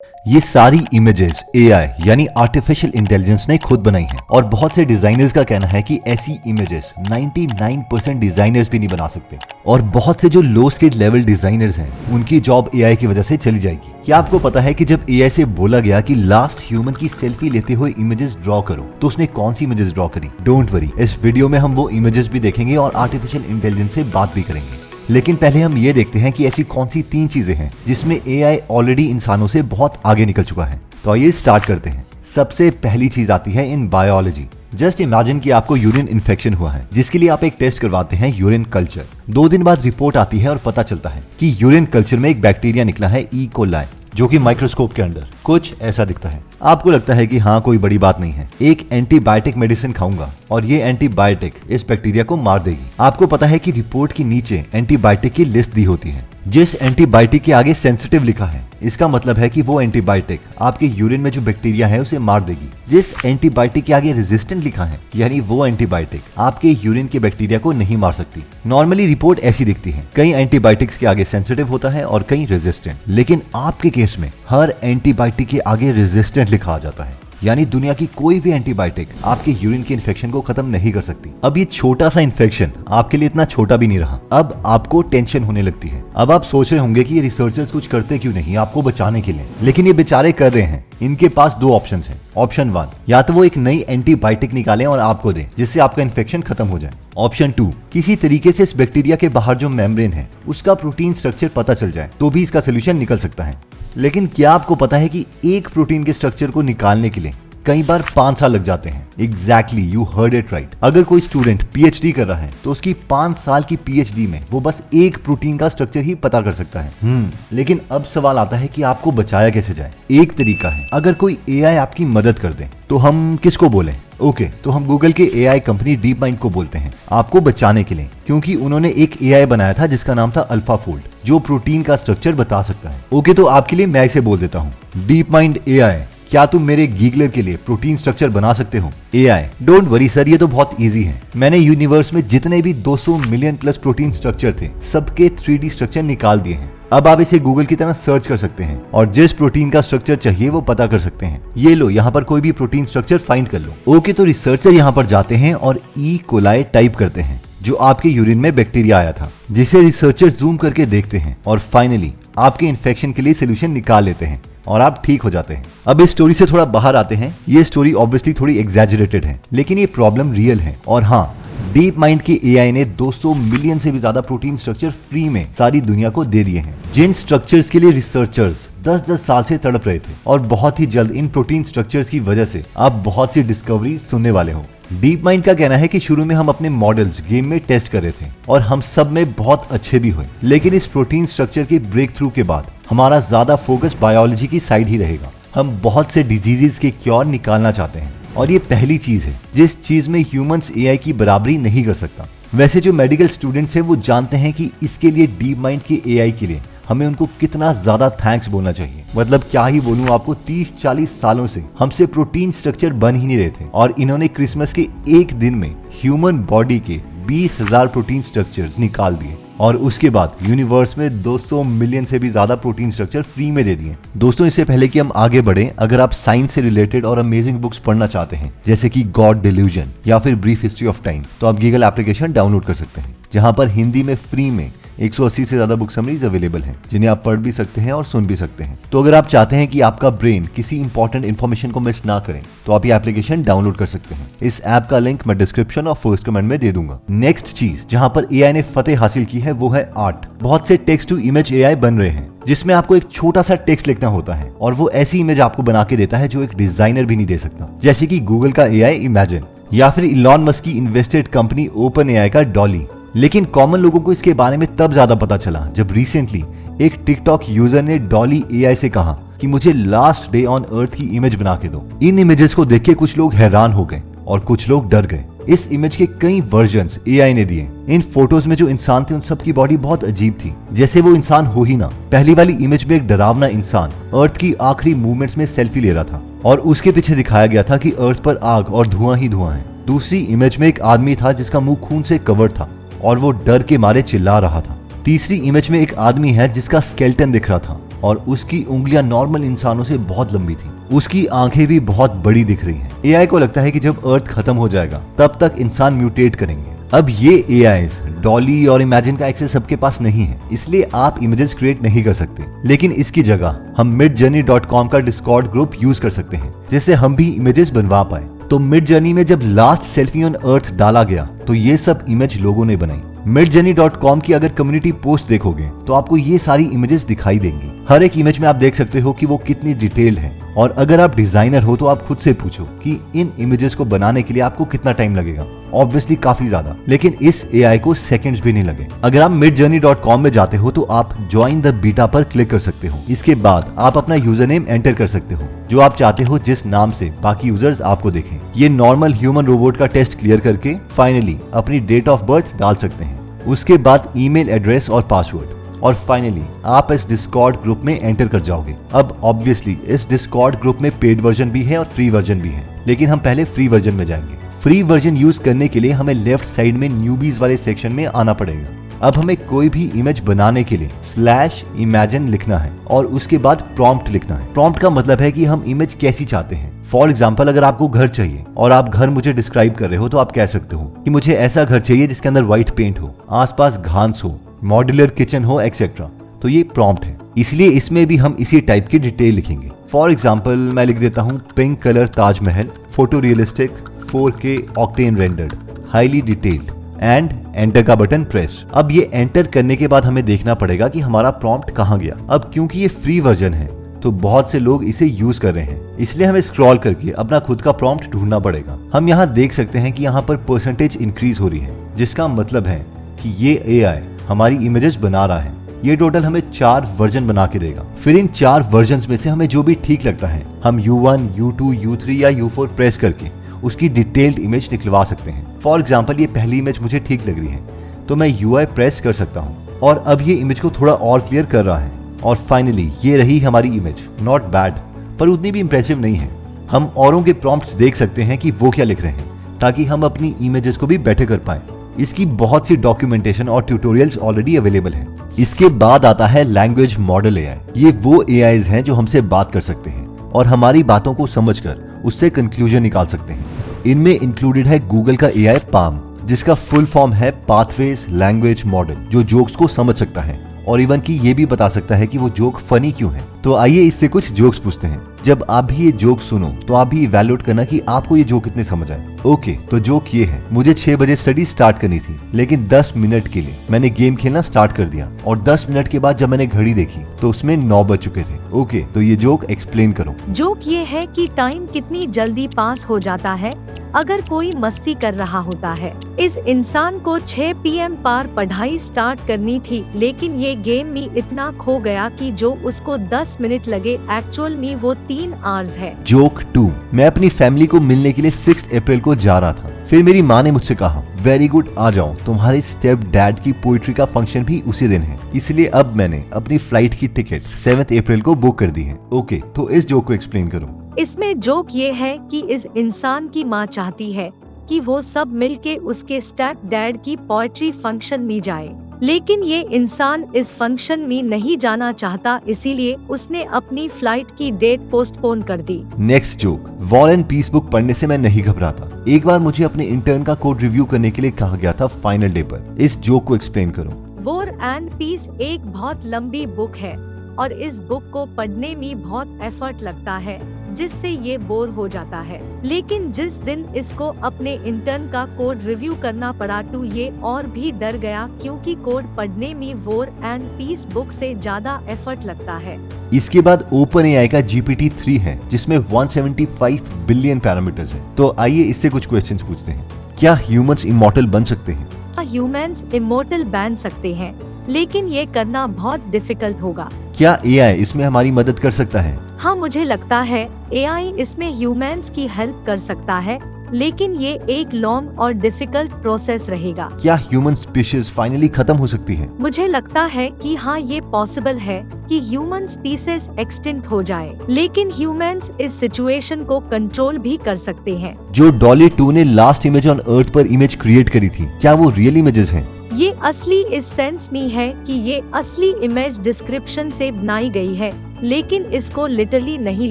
ये सारी images AI यानी आर्टिफिशियल इंटेलिजेंस ने खुद बनाई हैं और बहुत से डिजाइनर्स का कहना है कि ऐसी इमेजेस 99% डिजाइनर्स भी नहीं बना सकते और बहुत से जो लो स्किल लेवल डिजाइनर्स हैं उनकी जॉब एआई की वजह से चली जाएगी। क्या आपको पता है कि जब एआई से बोला गया कि लास्ट ह्यूमन की सेल्फी लेते हुए इमेजेस ड्रॉ करो तो उसने कौन सी इमेजेस ड्रॉ करी? डोंट वरी, इस वीडियो में हम वो इमेजेस भी देखेंगे और आर्टिफिशियल इंटेलिजेंस से बात भी करेंगे। लेकिन पहले हम ये देखते हैं कि ऐसी कौन सी 3 चीजें हैं जिसमें एआई ऑलरेडी इंसानों से बहुत आगे निकल चुका है। तो आइए स्टार्ट करते हैं। सबसे पहली चीज आती है इन बायोलॉजी। जस्ट इमेजिन कि आपको यूरिन इन्फेक्शन हुआ है जिसके लिए आप एक टेस्ट करवाते हैं यूरिन कल्चर। 2 दिन बाद रिपोर्ट आती है और पता चलता है कि यूरिन कल्चर में एक बैक्टीरिया निकला है ई कोलाई, जो कि माइक्रोस्कोप के अंदर कुछ ऐसा दिखता है। आपको लगता है कि हाँ कोई बड़ी बात नहीं है, एक एंटीबायोटिक मेडिसिन खाऊंगा और ये एंटीबायोटिक इस बैक्टीरिया को मार देगी। आपको पता है कि रिपोर्ट के नीचे एंटीबायोटिक की लिस्ट दी होती है। जिस एंटीबायोटिक के आगे सेंसिटिव लिखा है इसका मतलब है कि वो एंटीबायोटिक आपके यूरिन में जो बैक्टीरिया है उसे मार देगी। जिस एंटीबायोटिक के आगे रेजिस्टेंट लिखा है यानी वो एंटीबायोटिक आपके यूरिन के बैक्टीरिया को नहीं मार सकती। नॉर्मली रिपोर्ट ऐसी दिखती है, कई एंटीबायोटिक्स के आगे सेंसिटिव होता है और कई रेजिस्टेंट, लेकिन आपके केस में हर एंटीबायोटिक के आगे रेजिस्टेंट लिखा आ जाता है। यानी दुनिया की कोई भी एंटीबायोटिक आपके यूरिन के इन्फेक्शन को खत्म नहीं कर सकती। अब ये छोटा सा इन्फेक्शन आपके लिए इतना छोटा भी नहीं रहा, अब आपको टेंशन होने लगती है। अब आप सोच रहे होंगे कि ये रिसर्चर्स कुछ करते क्यों नहीं आपको बचाने के लिए, लेकिन ये बेचारे कर रहे हैं। इनके पास 2 ऑप्शंस हैं। ऑप्शन 1, या तो वो एक नई एंटीबायोटिक निकालें और आपको दें जिससे आपका इन्फेक्शन खत्म हो जाए। ऑप्शन 2, किसी तरीके से इस बैक्टीरिया के बाहर जो मेम्ब्रेन है उसका प्रोटीन स्ट्रक्चर पता चल जाए तो भी इसका सोल्यूशन निकल सकता है। लेकिन क्या आपको पता है कि एक प्रोटीन के स्ट्रक्चर को निकालने के लिए कई बार 5 साल लग जाते हैं। Exactly, you heard it right. अगर कोई स्टूडेंट पीएचडी कर रहा है तो उसकी 5 साल की पीएचडी में वो बस एक प्रोटीन का स्ट्रक्चर ही पता कर सकता है। लेकिन अब सवाल आता है कि आपको बचाया कैसे जाए। एक तरीका है, अगर कोई एआई आपकी मदद कर दे तो हम किसको बोलें? ओके, तो हम गूगल के एआई कंपनी डीप माइंड को बोलते हैं आपको बचाने के लिए, क्योंकि उन्होंने एक एआई बनाया था जिसका नाम था अल्फाफोल्ड, जो प्रोटीन का स्ट्रक्चर बता सकता है। ओके, तो आपके लिए मैं इसे बोल देता हूँ, डीप माइंड एआई, क्या तुम मेरे गीगलर के लिए प्रोटीन स्ट्रक्चर बना सकते हो? एआई, डोंट वरी सर, ये तो बहुत इजी है। मैंने यूनिवर्स में जितने भी 200 मिलियन प्लस प्रोटीन स्ट्रक्चर थे सबके 3D स्ट्रक्चर निकाल दिए हैं। अब आप इसे गूगल की तरह सर्च कर सकते हैं और जिस प्रोटीन का स्ट्रक्चर चाहिए वो पता कर सकते हैं। ये लो, यहाँ पर कोई भी प्रोटीन स्ट्रक्चर फाइंड कर लो। ओके, तो रिसर्चर यहाँ पर जाते हैं और ई कोलाई टाइप करते हैं जो आपके यूरिन में बैक्टीरिया आया था, जिसे रिसर्चर जूम करके देखते हैं और फाइनली आपके इन्फेक्शन के लिए सोल्यूशन निकाल लेते हैं और आप ठीक हो जाते हैं। अब इस स्टोरी से थोड़ा बाहर आते हैं। ये स्टोरी ऑब्वियसली थोड़ी एग्जैजरेटेड है, लेकिन ये प्रॉब्लम रियल है। और हाँ, डीप माइंड की एआई ने 200 मिलियन से भी ज्यादा प्रोटीन स्ट्रक्चर फ्री में सारी दुनिया को दे दिए हैं, जिन स्ट्रक्चर्स के लिए रिसर्चर्स 10-10 साल से तड़प रहे थे। और बहुत ही जल्द इन प्रोटीन स्ट्रक्चर्स की वजह से आप बहुत सी डिस्कवरी सुनने वाले हो। डीप माइंड का कहना है कि शुरू में हम अपने मॉडल्स गेम में टेस्ट कर रहे थे और हम सब में बहुत अच्छे भी हुए, लेकिन इस प्रोटीन स्ट्रक्चर के ब्रेक थ्रू के बाद हमारा ज्यादा फोकस बायोलॉजी की साइड ही रहेगा। हम बहुत से डिजीजेस के क्योर निकालना चाहते हैं और ये पहली चीज है जिस चीज में ह्यूमंस एआई की बराबरी नहीं कर सकता। वैसे जो मेडिकल स्टूडेंट्स हैं वो जानते हैं कि इसके लिए डीप माइंड के एआई के लिए हमें उनको कितना ज्यादा थैंक्स बोलना चाहिए। मतलब क्या ही बोलूं आपको, 30-40 सालों से हमसे प्रोटीन स्ट्रक्चर बन ही नहीं रहे थे और इन्होंने क्रिसमस के एक दिन में ह्यूमन बॉडी के 20,000 प्रोटीन स्ट्रक्चर्स निकाल दिए और उसके बाद यूनिवर्स में 200 मिलियन से भी ज्यादा प्रोटीन स्ट्रक्चर फ्री में दे दिए। दोस्तों, इससे पहले कि हम आगे बढ़े, अगर आप साइंस से रिलेटेड और अमेजिंग बुक्स पढ़ना चाहते हैं जैसे कि गॉड डिल्यूजन या फिर ब्रीफ हिस्ट्री ऑफ टाइम, तो आप गूगल एप्लीकेशन डाउनलोड कर सकते हैं, जहां पर हिंदी में फ्री में 180 से ज्यादा बुक समरीज अवेलेबल हैं, जिन्हें आप पढ़ भी सकते हैं और सुन भी सकते हैं। तो अगर आप चाहते हैं कि आपका ब्रेन किसी इंपॉर्टेंट इन्फॉर्मेशन को मिस ना करें तो आप ये एप्लीकेशन डाउनलोड कर सकते हैं। इस ऐप का लिंक मैं डिस्क्रिप्शन और फर्स्ट कमेंट में दे दूंगा। नेक्स्ट चीज जहां पर एआई ने फतेह हासिल की है वो है आर्ट। बहुत से टेक्स्ट टू इमेज एआई बन रहे हैं जिसमें आपको एक छोटा सा टेक्स्ट लिखना होता है और वो ऐसी इमेज आपको बना के देता है जो एक डिजाइनर भी नहीं दे सकता, जैसे कि गूगल का एआई इमेजिन या फिर इलॉन मस्क की इन्वेस्टेड कंपनी ओपन एआई का डॉली। लेकिन कॉमन लोगों को इसके बारे में तब ज्यादा पता चला जब रिसेंटली एक टिकटॉक यूजर ने डॉली एआई से कहा कि मुझे लास्ट डे ऑन अर्थ की इमेज बना के दो। इन इमेजेस को देख के कुछ लोग हैरान हो गए और कुछ लोग डर गए। इस इमेज के कई वर्जन्स एआई ने दिए। इन फोटोज में जो इंसान थे उन सब की बॉडी बहुत अजीब थी, जैसे वो इंसान हो ही ना। पहली वाली इमेज में एक डरावना इंसान अर्थ की आखिरी मूवमेंट्स में सेल्फी ले रहा था और उसके पीछे दिखाया गया था कि अर्थ पर आग और धुआं ही धुआं है। दूसरी इमेज में एक आदमी था जिसका मुंह खून से कवर्ड था और वो डर के मारे चिल्ला रहा था। तीसरी इमेज में एक आदमी है जिसका स्केलेटन दिख रहा था और उसकी उंगलियां नॉर्मल इंसानों से बहुत लंबी थी। उसकी आंखें भी बहुत बड़ी दिख रही हैं। एआई को लगता है कि जब अर्थ खत्म हो जाएगा तब तक इंसान म्यूटेट करेंगे। अब ये एआईज डॉली और इमेजिन का एक्सेस सबके पास नहीं है, इसलिए आप इमेजेस क्रिएट नहीं कर सकते। लेकिन इसकी जगह हम midjourney.com का डिस्कॉर्ड ग्रुप यूज कर सकते हैं, जिससे हम भी इमेजेस बनवा पाए। तो midjourney में जब लास्ट सेल्फी ऑन अर्थ डाला गया तो ये सब इमेज लोगों ने बनाई। midjourney.com की अगर कम्युनिटी पोस्ट देखोगे तो आपको ये सारी इमेजेस दिखाई देंगी। हर एक इमेज में आप देख सकते हो कि वो कितनी डिटेल है। और अगर आप डिजाइनर हो तो आप खुद से पूछो कि इन इमेजेस को बनाने के लिए आपको कितना टाइम लगेगा। ऑब्वियसली काफी ज्यादा, लेकिन इस एआई को सेकंड्स भी नहीं लगे। अगर आप midjourney.com में जाते हो तो आप ज्वाइन द बीटा पर क्लिक कर सकते हो। इसके बाद आप अपना यूजर नेम एंटर कर सकते हो जो आप चाहते हो, जिस नाम से बाकी यूजर्स आपको देखें। ये नॉर्मल ह्यूमन रोबोट का टेस्ट क्लियर करके फाइनली अपनी डेट ऑफ बर्थ डाल सकते हैं। उसके बाद ईमेल एड्रेस और पासवर्ड, और फाइनली आप इस डिस्कॉर्ड ग्रुप में एंटर कर जाओगे। अब ऑब्वियसली इस डिस्कॉर्ड ग्रुप में पेड वर्जन भी है और फ्री वर्जन भी है, लेकिन हम पहले फ्री वर्जन में जाएंगे। फ्री वर्जन यूज करने के लिए हमें लेफ्ट साइड में न्यूबीज वाले सेक्शन में आना पड़ेगा। अब हमें कोई भी इमेज बनाने के लिए /imagine लिखना है और उसके बाद प्रॉम्प्ट लिखना है। प्रॉम्प्ट का मतलब है कि हम इमेज कैसी चाहते हैं। फॉर एग्जाम्पल, अगर आपको घर चाहिए और आप घर मुझे डिस्क्राइब कर रहे हो तो आप कह सकते हो कि मुझे ऐसा घर चाहिए जिसके अंदर व्हाइट पेंट हो, आसपास घास हो, मॉड्यूलर किचन हो, एक्सेट्रा। तो ये प्रॉम्प्ट है, इसलिए इसमें भी हम इसी टाइप की डिटेल लिखेंगे। फॉर एग्जाम्पल मैं लिख देता हूँ pink colour Taj Mahal, photo realistic, 4K octane rendered, highly detailed and enter का बटन प्रेस। अब ये एंटर करने के बाद हमें देखना पड़ेगा कि हमारा प्रॉम्प्ट कहाँ गया। अब क्योंकि ये फ्री वर्जन है तो बहुत से लोग इसे यूज कर रहे हैं, इसलिए हमें स्क्रॉल करके अपना खुद का प्रॉम्प्ट ढूंढना पड़ेगा। हम यहाँ देख सकते हैं कि यहाँ पर परसेंटेज इंक्रीज हो रही है, जिसका मतलब है कि ये एआई हमारी इमेजेस बना रहा है। ये टोटल हमें 4 वर्जन बना के देगा। फिर इन 4 वर्जन्स में से हमें जो भी ठीक लगता है हम U1, U2, U3 या U4 प्रेस करके उसकी डिटेल्ड इमेज निकलवा सकते हैं। फॉर एग्जाम्पल, ये पहली इमेज मुझे ठीक लग रही है तो मैं UI प्रेस कर सकता हूँ और अब ये इमेज को थोड़ा और क्लियर कर रहा है। और फाइनली ये रही हमारी इमेज। नॉट बैड, पर उतनी भी इंप्रेसिव नहीं है। हम औरों के प्रॉम्प्ट्स देख सकते हैं कि वो क्या लिख रहे हैं, ताकि हम अपनी इमेजेस को भी बेटर कर पाए। इसकी बहुत सी डॉक्यूमेंटेशन और ट्यूटोरियल्स ऑलरेडी अवेलेबल हैं। इसके बाद आता है लैंग्वेज मॉडल एआई। ये वो एआईज हैं जो हमसे बात कर सकते हैं और हमारी बातों को समझकर उससे कंक्लूजन निकाल सकते हैं। इनमें इंक्लूडेड है गूगल का एआई पाम, जिसका फुल फॉर्म है पाथवेज लैंग्वेज मॉडल, जो जोक्स को समझ सकता है और इवन की ये भी बता सकता है कि वो जोक फनी क्यों है। तो आइए इससे कुछ जोक्स पूछते हैं। जब आप भी ये जोक सुनो तो आप भी इवैल्यूएट करना कि आपको ये जोक कितने समझ आए। ओके, तो जोक ये है, मुझे 6 बजे स्टडी स्टार्ट करनी थी, लेकिन 10 मिनट के लिए मैंने गेम खेलना स्टार्ट कर दिया और 10 मिनट के बाद जब मैंने घड़ी देखी तो उसमें 9 बज चुके थे। ओके, तो ये जोक एक्सप्लेन करो। जोक ये है कि टाइम कितनी जल्दी पास हो जाता है अगर कोई मस्ती कर रहा होता है। इस इंसान को 6 PM पार पढ़ाई स्टार्ट करनी थी, लेकिन ये गेम में इतना खो गया कि जो उसको 10 मिनट लगे एक्चुअल में वो 3 आवर्स है। जोक 2, मैं अपनी फैमिली को मिलने के लिए 6 अप्रैल को जा रहा था। फिर मेरी माँ ने मुझसे कहा, वेरी गुड, आ जाओ, तुम्हारे स्टेप डैड की पोइट्री का फंक्शन भी उसी दिन है, इसलिए अब मैंने अपनी फ्लाइट की टिकट 7 अप्रैल को बुक कर दी है। ओके, तो इस जोक को एक्सप्लेन करो। इसमें जोक ये है कि इस इंसान की माँ चाहती है कि वो सब मिलके उसके स्टेप डैड की पोएट्री फंक्शन में जाए, लेकिन ये इंसान इस फंक्शन में नहीं जाना चाहता, इसीलिए उसने अपनी फ्लाइट की डेट पोस्टपोन कर दी। Next joke, war and peace book पढ़ने से मैं नहीं घबराता। एक बार मुझे अपने इंटर्न का कोड रिव्यू करने के लिए कहा गया था फाइनल डे पर। इस जोक को एक्सप्लेन करो। वॉर एंड पीस एक बहुत लंबी बुक है और इस बुक को पढ़ने में बहुत एफर्ट लगता है, जिससे ये बोर हो जाता है। लेकिन जिस दिन इसको अपने इंटर्न का कोड रिव्यू करना पड़ा तो ये और भी डर गया, क्योंकि कोड पढ़ने में वॉर एंड पीस बुक से ज्यादा एफर्ट लगता है। इसके बाद ओपन एआई का GPT-3 है, जिसमें 175 बिलियन पैरामीटर्स हैं। तो आइए इससे कुछ क्वेश्चंस पूछते हैं। क्या ह्यूमंस इमॉर्टल बन सकते हैं? ह्यूमंस इमॉर्टल बन सकते हैं, लेकिन ये करना बहुत डिफिकल्ट होगा। क्या एआई इसमें हमारी मदद कर सकता है? हाँ, मुझे लगता है एआई इसमें ह्यूमंस की हेल्प कर सकता है, लेकिन ये एक लॉन्ग और डिफिकल्ट प्रोसेस रहेगा। क्या ह्यूमन स्पीशीज फाइनली खत्म हो सकती है? मुझे लगता है कि हाँ, ये पॉसिबल है कि ह्यूमन स्पीसीज एक्सटिंक्ट हो जाए, लेकिन ह्यूमंस इस सिचुएशन को कंट्रोल भी कर सकते हैं। जो डॉली 2 ने लास्ट इमेज ऑन अर्थ पर इमेज क्रिएट करी थी, क्या वो रियल इमेजेस हैं? ये असली इस सेंस में है कि ये असली इमेज डिस्क्रिप्शन से बनाई गई है, लेकिन इसको लिटरली नहीं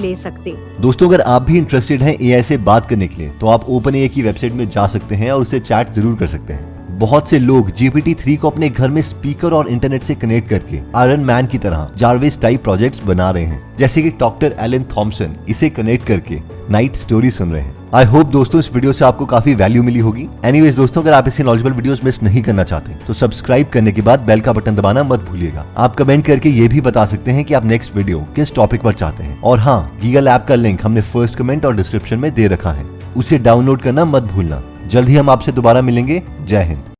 ले सकते। दोस्तों अगर आप भी इंटरेस्टेड हैं एआई से बात करने के लिए तो आप OpenAI की वेबसाइट में जा सकते हैं और उससे चैट जरूर कर सकते हैं। बहुत से लोग GPT-3 को अपने घर में स्पीकर और इंटरनेट से कनेक्ट करके आयरन मैन की तरह जारविस टाइप प्रोजेक्ट्स बना रहे हैं, जैसे कि डॉक्टर एलन थॉमसन इसे कनेक्ट करके नाइट स्टोरी सुन रहे हैं। आई होप दोस्तों इस वीडियो से आपको काफी वैल्यू मिली होगी। एनीवेज दोस्तों अगर आप ऐसे नॉलेजेबल वीडियोस मिस नहीं करना चाहते तो सब्सक्राइब करने के बाद बेल का बटन दबाना मत भूलिएगा। आप कमेंट करके ये भी बता सकते हैं कि आप नेक्स्ट वीडियो किस टॉपिक पर चाहते हैं। और हाँ, गीगल ऐप का लिंक हमने फर्स्ट कमेंट और डिस्क्रिप्शन में दे रखा है, उसे डाउनलोड करना मत भूलना। जल्द ही हम आपसे दोबारा मिलेंगे। जय हिंद।